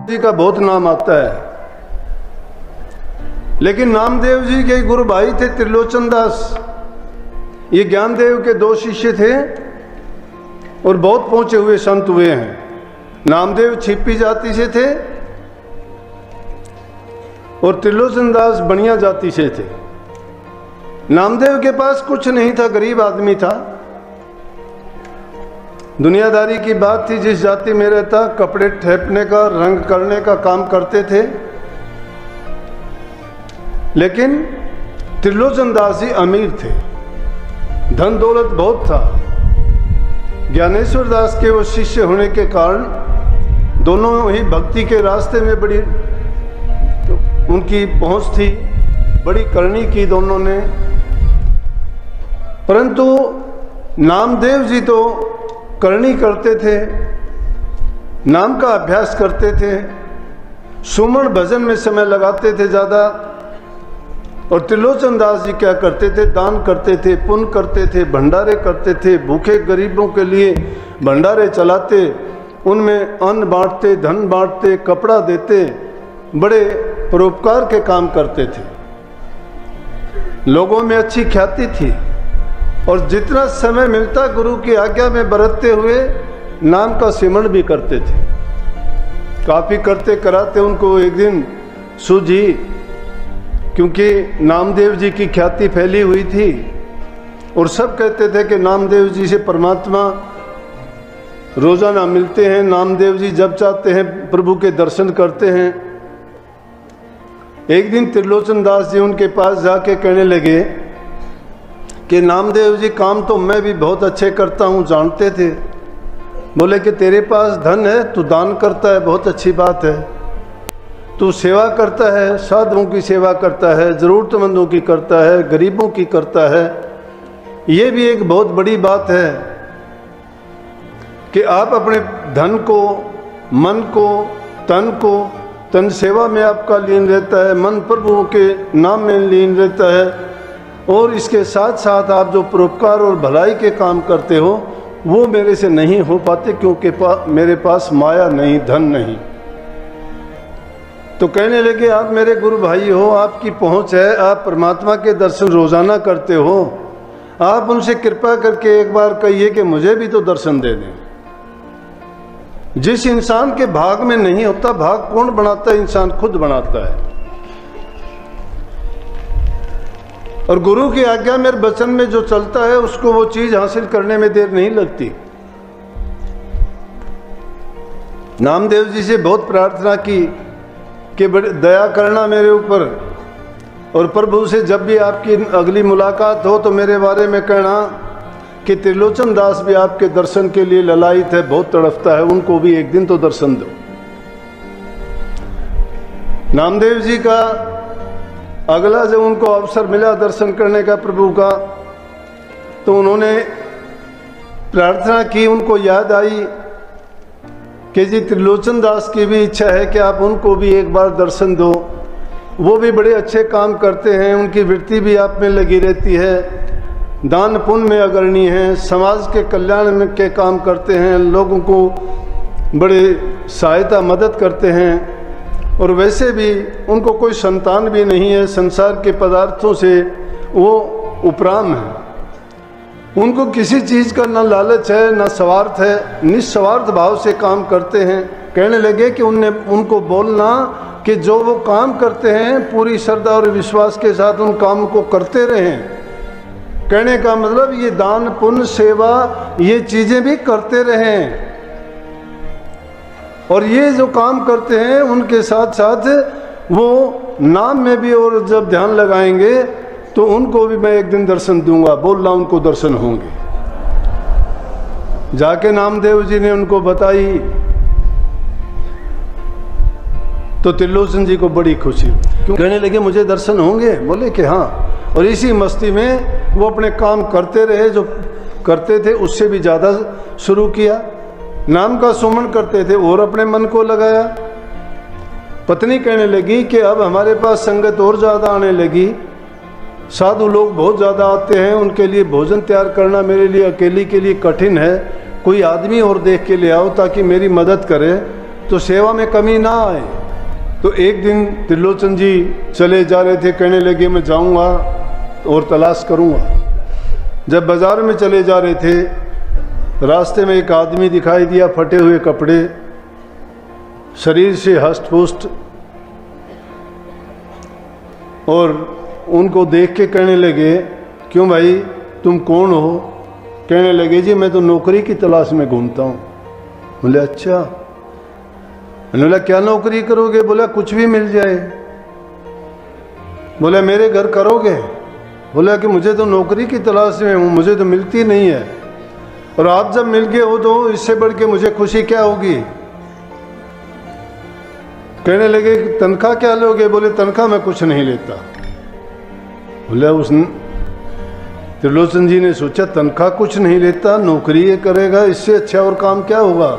जी का बहुत नाम आता है, लेकिन नामदेव जी के गुरु भाई थे त्रिलोचन दास। ये ज्ञानदेव के दो शिष्य थे और बहुत पहुंचे हुए संत हुए हैं। नामदेव छिपी जाति से थे और त्रिलोचन दास बनिया जाति से थे। नामदेव के पास कुछ नहीं था, गरीब आदमी था, दुनियादारी की बात थी। जिस जाति में रहता कपड़े ठेपने का, रंग करने का काम करते थे। लेकिन त्रिलोचन दास जी अमीर थे, धन दौलत बहुत था। ज्ञानेश्वर दास के वो शिष्य होने के कारण दोनों ही भक्ति के रास्ते में बड़ी उनकी पहुंच थी, बड़ी करनी की दोनों ने। परंतु नामदेव जी तो करनी करते थे, नाम का अभ्यास करते थे, सुमन भजन में समय लगाते थे ज़्यादा। और त्रिलोचन दास जी क्या करते थे? दान करते थे, पुण्य करते थे, भंडारे करते थे, भूखे गरीबों के लिए भंडारे चलाते, उनमें अन्न बांटते, धन बांटते, कपड़ा देते, बड़े परोपकार के काम करते थे। लोगों में अच्छी ख्याति थी और जितना समय मिलता गुरु की आज्ञा में बरतते हुए नाम का सिमरण भी करते थे। काफ़ी करते कराते उनको एक दिन सूझी, क्योंकि नामदेव जी की ख्याति फैली हुई थी और सब कहते थे कि नामदेव जी से परमात्मा रोजाना मिलते हैं, नामदेव जी जब चाहते हैं प्रभु के दर्शन करते हैं। एक दिन त्रिलोचन दास जी उनके पास जाके कहने लगे कि नामदेव जी काम तो मैं भी बहुत अच्छे करता हूँ, जानते थे। बोले कि तेरे पास धन है, तू दान करता है, बहुत अच्छी बात है। तू सेवा करता है, साधुओं की सेवा करता है, ज़रूरतमंदों की करता है, गरीबों की करता है। ये भी एक बहुत बड़ी बात है कि आप अपने धन को, मन को, तन सेवा में आपका लीन रहता है, मन प्रभु के नाम में लीन रहता है। और इसके साथ साथ आप जो परोपकार और भलाई के काम करते हो वो मेरे से नहीं हो पाते, क्योंकि मेरे पास माया नहीं, धन नहीं। तो कहने लगे आप मेरे गुरु भाई हो, आपकी पहुंच है, आप परमात्मा के दर्शन रोजाना करते हो, आप उनसे कृपा करके एक बार कहिए कि मुझे भी तो दर्शन दे दें। जिस इंसान के भाग में नहीं होता, भाग कौन बनाता है? इंसान खुद बनाता है। और गुरु की आज्ञा मेरे वचन में जो चलता है उसको वो चीज हासिल करने में देर नहीं लगती। नामदेव जी से बहुत प्रार्थना की कि बड़ी दया करना मेरे ऊपर, और प्रभु से जब भी आपकी अगली मुलाकात हो तो मेरे बारे में कहना कि त्रिलोचन दास भी आपके दर्शन के लिए ललायित है, बहुत तड़पता है, उनको भी एक दिन तो दर्शन दो। नामदेव जी का अगला जब उनको अवसर मिला दर्शन करने का प्रभु का, तो उन्होंने प्रार्थना की, उनको याद आई कि जी त्रिलोचन दास की भी इच्छा है कि आप उनको भी एक बार दर्शन दो। वो भी बड़े अच्छे काम करते हैं, उनकी वृत्ति भी आप में लगी रहती है, दान पुण्य में अग्रणी हैं, समाज के कल्याण में के काम करते हैं, लोगों को बड़े सहायता मदद करते हैं। और वैसे भी उनको कोई संतान भी नहीं है, संसार के पदार्थों से वो उपराम है, उनको किसी चीज़ का ना लालच है ना स्वार्थ है, निस्वार्थ भाव से काम करते हैं। कहने लगे कि उनको बोलना कि जो वो काम करते हैं पूरी श्रद्धा और विश्वास के साथ उन काम को करते रहें। कहने का मतलब ये दान पुण्य सेवा ये चीज़ें भी करते रहें, और ये जो काम करते हैं उनके साथ साथ वो नाम में भी और जब ध्यान लगाएंगे तो उनको भी मैं एक दिन दर्शन दूंगा, बोल रहा उनको दर्शन होंगे। जाके नामदेव जी ने उनको बताई तो त्रिलोचन जी को बड़ी खुशी, क्यों? कहने लगे मुझे दर्शन होंगे? बोले कि हाँ। और इसी मस्ती में वो अपने काम करते रहे, जो करते थे उससे भी ज़्यादा शुरू किया। नाम का सुमन करते थे और अपने मन को लगाया। पत्नी कहने लगी कि अब हमारे पास संगत और ज़्यादा आने लगी, साधु लोग बहुत ज़्यादा आते हैं, उनके लिए भोजन तैयार करना मेरे लिए अकेली के लिए कठिन है, कोई आदमी और देख के ले आओ ताकि मेरी मदद करे। तो सेवा में कमी ना आए। तो एक दिन त्रिलोचन जी चले जा रहे थे, कहने लगे मैं जाऊंगा और तलाश करूंगा। जब बाजार में चले जा रहे थे, रास्ते में एक आदमी दिखाई दिया, फटे हुए कपड़े, शरीर से हष्ट पुष्ट, और उनको देख के कहने लगे क्यों भाई तुम कौन हो? कहने लगे जी मैं तो नौकरी की तलाश में घूमता हूँ। बोले अच्छा। बोला क्या नौकरी करोगे? बोला कुछ भी मिल जाए। बोला मेरे घर करोगे? बोला कि मुझे तो नौकरी की तलाश में हूँ, मुझे तो मिलती नहीं है, और आप जब मिल गए हो तो इससे बढ़ के मुझे खुशी क्या होगी? कहने लगे तनख्वाह क्या लोगे? बोले तनख्वाह मैं कुछ नहीं लेता। बोला उस त्रिलोचन जी ने सोचा तनख्वाह कुछ नहीं लेता, नौकरी ये करेगा, इससे अच्छा और काम क्या होगा?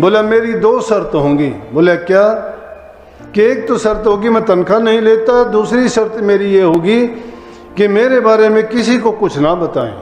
बोला मेरी 2 शर्त होंगी। बोला क्या? कि एक तो शर्त होगी मैं तनख्वाह नहीं लेता, दूसरी शर्त मेरी ये होगी कि मेरे बारे में किसी को कुछ ना बताएं।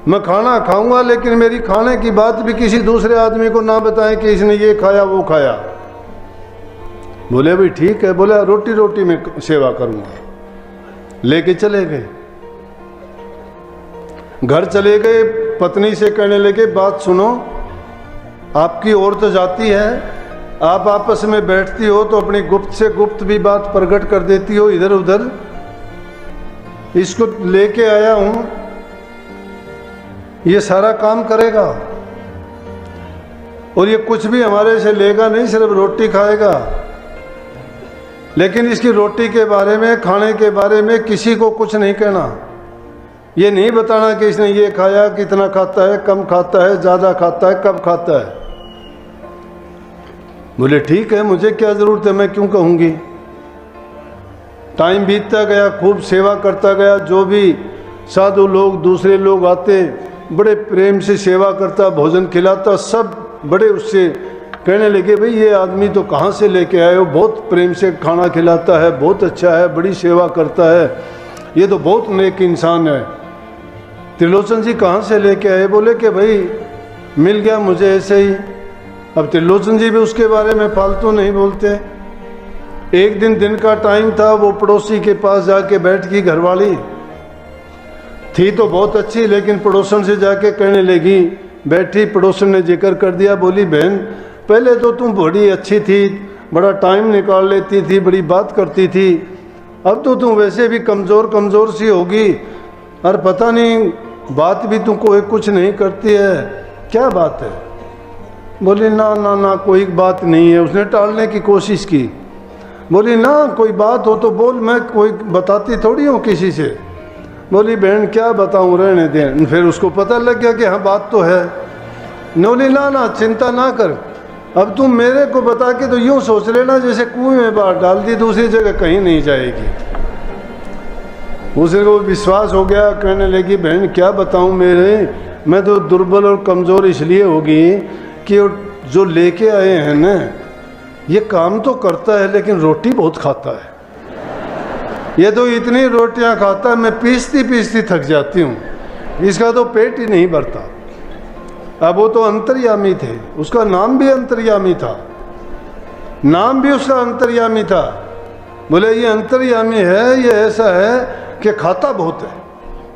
मैं खाना खाऊंगा लेकिन मेरी खाने की बात भी किसी दूसरे आदमी को ना बताएं कि इसने ये खाया वो खाया। बोले भाई ठीक है। बोला रोटी रोटी में सेवा करूंगा। लेके चले गए, घर चले गए, पत्नी से कहने लगे बात सुनो, आपकी औरत जाती है, आप आपस में बैठती हो तो अपनी गुप्त से गुप्त भी बात प्रकट कर देती हो इधर उधर, इसको लेके आया हूं, ये सारा काम करेगा और ये कुछ भी हमारे से लेगा नहीं, सिर्फ रोटी खाएगा, लेकिन इसकी रोटी के बारे में, खाने के बारे में किसी को कुछ नहीं कहना। ये नहीं बताना कि इसने ये खाया, कितना खाता है, कम खाता है, ज़्यादा खाता है, कब खाता है। बोले ठीक है, मुझे क्या ज़रूरत है, मैं क्यों कहूँगी। टाइम बीतता गया, खूब सेवा करता गया, जो भी साधु लोग दूसरे लोग आते बड़े प्रेम से सेवा करता, भोजन खिलाता, सब बड़े उससे कहने लगे भाई ये आदमी तो कहाँ से लेके आए हो, बहुत प्रेम से खाना खिलाता है, बहुत अच्छा है, बड़ी सेवा करता है, ये तो बहुत नेक इंसान है। त्रिलोचन जी कहाँ से लेके आए? बोले कि भाई मिल गया मुझे ऐसे ही। अब त्रिलोचन जी भी उसके बारे में फालतू नहीं बोलते। एक दिन का टाइम था, वो पड़ोसी के पास जाके बैठ गई, घरवाली थी तो बहुत अच्छी, लेकिन पड़ोसन से जाके कहने लगी, बैठी, पड़ोसन ने जिक्र कर दिया, बोली बहन पहले तो तुम बड़ी अच्छी थी, बड़ा टाइम निकाल लेती थी, बड़ी बात करती थी, अब तो तुम वैसे भी कमज़ोर सी होगी, और पता नहीं बात भी तुमको कुछ नहीं करती है, क्या बात है? बोली ना ना ना कोई बात नहीं है। उसने टालने की कोशिश की। बोली ना कोई बात हो तो बोल, मैं कोई बताती थोड़ी हूँ किसी से। बोली बहन क्या बताऊँ, रहने दें। फिर उसको पता लग गया कि हाँ बात तो है। बोली ना ना चिंता ना कर, अब तुम मेरे को बता के तो यूँ सोच लेना जैसे कुएं में बात डाल दी, दूसरी जगह कहीं नहीं जाएगी। उसे को विश्वास हो गया, कहने लगी बहन क्या बताऊँ, मैं तो दुर्बल और कमज़ोर इसलिए होगी कि जो लेके आए हैं ना, ये काम तो करता है लेकिन रोटी बहुत खाता है। ये तो इतनी रोटियां खाता है, मैं पीसती थक जाती हूँ, इसका तो पेट ही नहीं भरता। अब वो तो अंतर्यामी थे, उसका नाम भी अंतर्यामी था, नाम भी उसका अंतर्यामी था। बोले ये अंतर्यामी है, ये ऐसा है कि खाता बहुत है,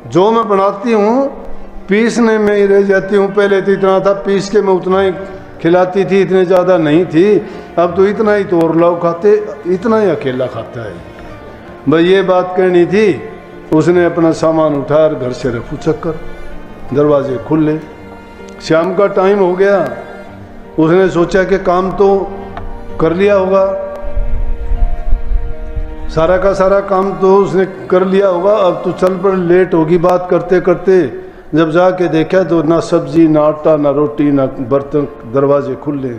जो मैं बनाती हूँ पीसने में ही रह जाती हूँ। पहले तो इतना था, पीस के मैं उतना ही खिलाती थी, इतने ज़्यादा नहीं थी, अब तो इतना ही तो और लोग खाते, इतना ही अकेला खाता है। भाई ये बात कहनी थी। उसने अपना सामान उठा घर से रफू चक्कर, दरवाजे खुले, शाम का टाइम हो गया। उसने सोचा कि काम तो कर लिया होगा, सारा का सारा काम तो उसने कर लिया होगा, अब तो चल पड़, लेट होगी बात करते करते। जब जाके देखा तो ना सब्जी, ना आटा, ना रोटी, ना बर्तन, दरवाजे खुले।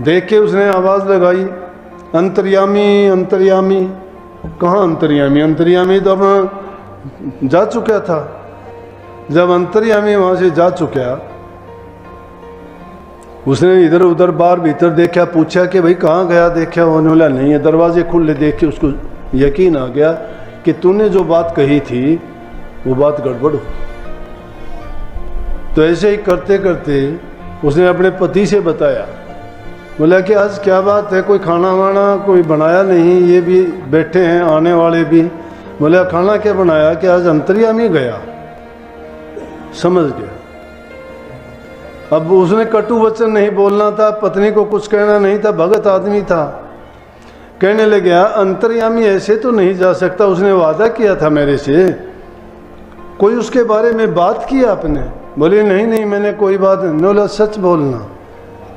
देख के उसने आवाज़ लगाई, अंतर्यामी अंतर्यामी। कहाँ अंतर्यामी? अंतर्यामी तो अब जा चुका था। जब अंतर्यामी वहाँ से जा चुका, उसने इधर उधर बाहर भीतर देखा, पूछा कि भाई कहाँ गया? देखा, उन्होंने बोला नहीं है, दरवाजे खुले। देख के उसको यकीन आ गया कि तूने जो बात कही थी वो बात गड़बड़ हो। तो ऐसे ही करते करते उसने अपने पति से बताया, बोला कि आज क्या बात है, कोई खाना वाना कोई बनाया नहीं, ये भी बैठे हैं आने वाले भी। बोला खाना क्या बनाया कि आज अंतर्यामी गया। समझ गया। अब उसने कटु वचन नहीं बोलना था, पत्नी को कुछ कहना नहीं था, भगत आदमी था। कहने लगा अंतर्यामी ऐसे तो नहीं जा सकता, उसने वादा किया था मेरे से, कोई उसके बारे में बात की आपने? बोले नहीं नहीं मैंने कोई बात नहीं। बोला सच बोलना।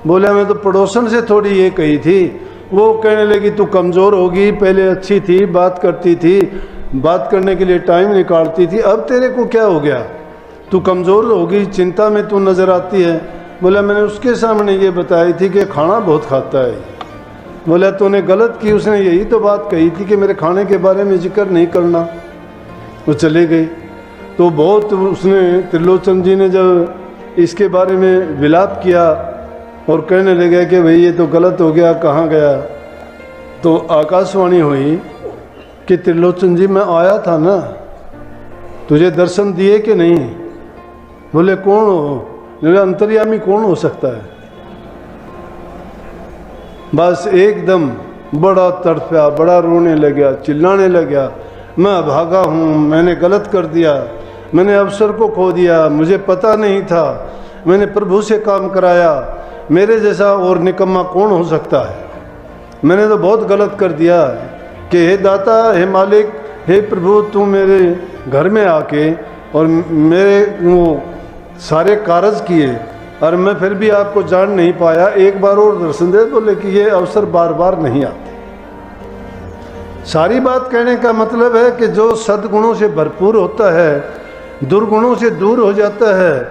बोला मैं तो पड़ोसन से थोड़ी ये कही थी। वो कहने लगी तू कमज़ोर होगी, पहले अच्छी थी, बात करती थी, बात करने के लिए टाइम निकालती थी, अब तेरे को क्या हो गया, तू कमज़ोर होगी, चिंता में तू नज़र आती है। बोला मैंने उसके सामने ये बताई थी कि खाना बहुत खाता है। बोला तूने गलत की, उसने यही तो बात कही थी कि मेरे खाने के बारे में जिक्र नहीं करना। वो चले गई। तो बहुत उसने त्रिलोचन जी ने जब इसके बारे में विलाप किया और कहने लगे कि भाई ये तो गलत हो गया, कहाँ गया, तो आकाशवाणी हुई कि त्रिलोचन जी मैं आया था ना, तुझे दर्शन दिए कि नहीं? बोले कौन हो? बोले अंतर्यामी कौन हो सकता है? बस एकदम बड़ा तड़फा, बड़ा रोने लगा, चिल्लाने लगा, मैं भागा हूँ, मैंने गलत कर दिया, मैंने अवसर को खो दिया, मुझे पता नहीं था, मैंने प्रभु से काम कराया, मेरे जैसा और निकम्मा कौन हो सकता है, मैंने तो बहुत गलत कर दिया कि हे दाता, हे मालिक, हे प्रभु, तू मेरे घर में आके और मेरे वो सारे कारज किए और मैं फिर भी आपको जान नहीं पाया, एक बार और दर्शन दे। बोले कि ये अवसर बार बार नहीं आते। सारी बात कहने का मतलब है कि जो सद्गुणों से भरपूर होता है दुर्गुणों से दूर हो जाता है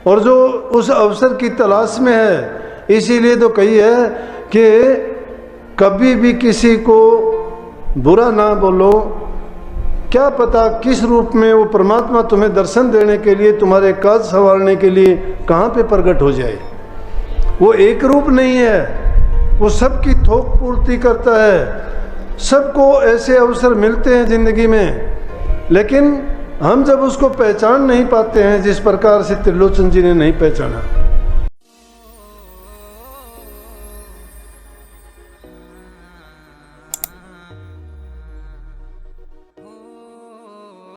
और जो उस अवसर की तलाश में है। इसीलिए तो कही है कि कभी भी किसी को बुरा ना बोलो, क्या पता किस रूप में वो परमात्मा तुम्हें दर्शन देने के लिए, तुम्हारे काज संवारने के लिए कहाँ पे प्रकट हो जाए। वो एक रूप नहीं है, वो सबकी थोक पूर्ति करता है। सबको ऐसे अवसर मिलते हैं जिंदगी में, लेकिन हम जब उसको पहचान नहीं पाते हैं जिस प्रकार से त्रिलोचन जी ने नहीं पहचाना,